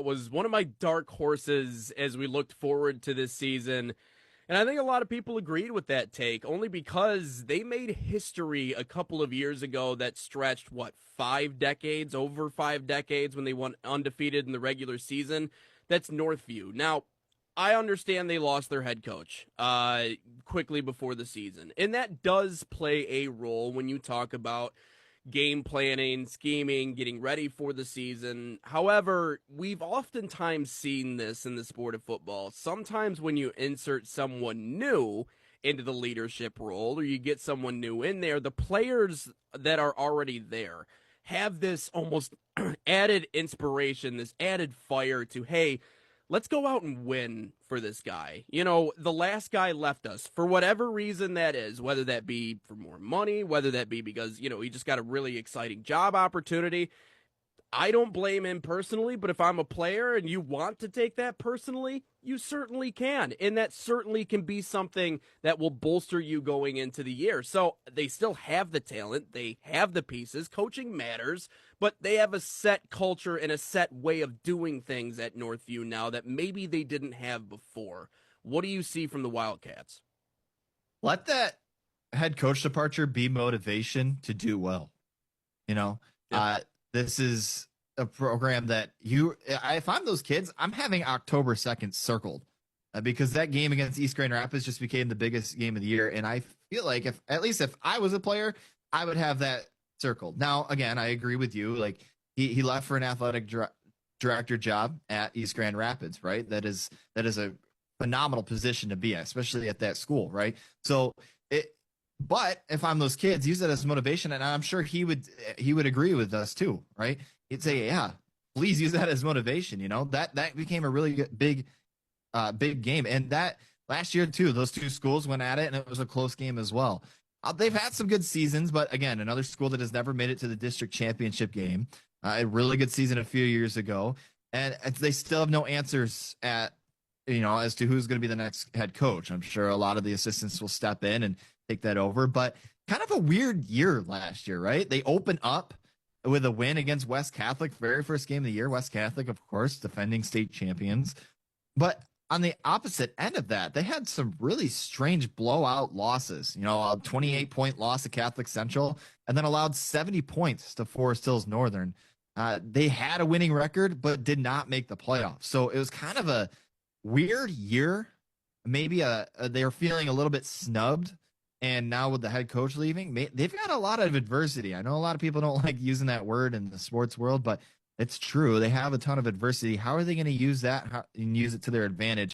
was one of my dark horses as we looked forward to this season. And I think a lot of people agreed with that take, only because they made history a couple of years ago that stretched, what, 5 decades, over 5 decades, when they went undefeated in the regular season. That's Northview. Now, I understand they lost their head coach quickly before the season, and that does play a role when you talk about game planning, scheming, getting ready for the season. However, we've oftentimes seen this in the sport of football. Sometimes when you insert someone new into the leadership role or you get someone new in there, the players that are already there have this almost added inspiration, this added fire to, hey, let's go out and win for this guy. You know, the last guy left us for whatever reason that is, whether that be for more money, whether that be because, he just got a really exciting job opportunity. I don't blame him personally, but if I'm a player and you want to take that personally, you certainly can. And that certainly can be something that will bolster you going into the year. So they still have the talent, they have the pieces. Coaching matters, but they have a set culture and a set way of doing things at Northview now that maybe they didn't have before. What do you see from the Wildcats? Let that head coach departure be motivation to do well. You know, Yeah. This is a program that if I'm those kids, I'm having October 2nd circled because that game against East Grand Rapids just became the biggest game of the year. And I feel like if I was a player, I would have that circled. Now, again, I agree with you. Like he left for an athletic director job at East Grand Rapids, right? That is a phenomenal position to be at, especially at that school, right? So but if I'm those kids, use that as motivation, and I'm sure he would agree with us too, right? He'd say, yeah, please use that as motivation. That became a really big game, and that last year too, those two schools went at it, and it was a close game as well. They've had some good seasons, but again, another school that has never made it to the district championship game. A really good season a few years ago, and they still have no answers as to who's going to be the next head coach. I'm sure a lot of the assistants will step in and take that over, but kind of a weird year last year, right? They open up with a win against West Catholic, very first game of the year. West Catholic, of course, defending state champions. But on the opposite end of that, they had some really strange blowout losses. A 28-point loss to Catholic Central, and then allowed 70 points to Forest Hills Northern. They had a winning record, but did not make the playoffs. So it was kind of a weird year. Maybe they're feeling a little bit snubbed. And now with the head coach leaving, they've got a lot of adversity. I know a lot of people don't like using that word in the sports world, but it's true. They have a ton of adversity. How are they going to use that and use it to their advantage?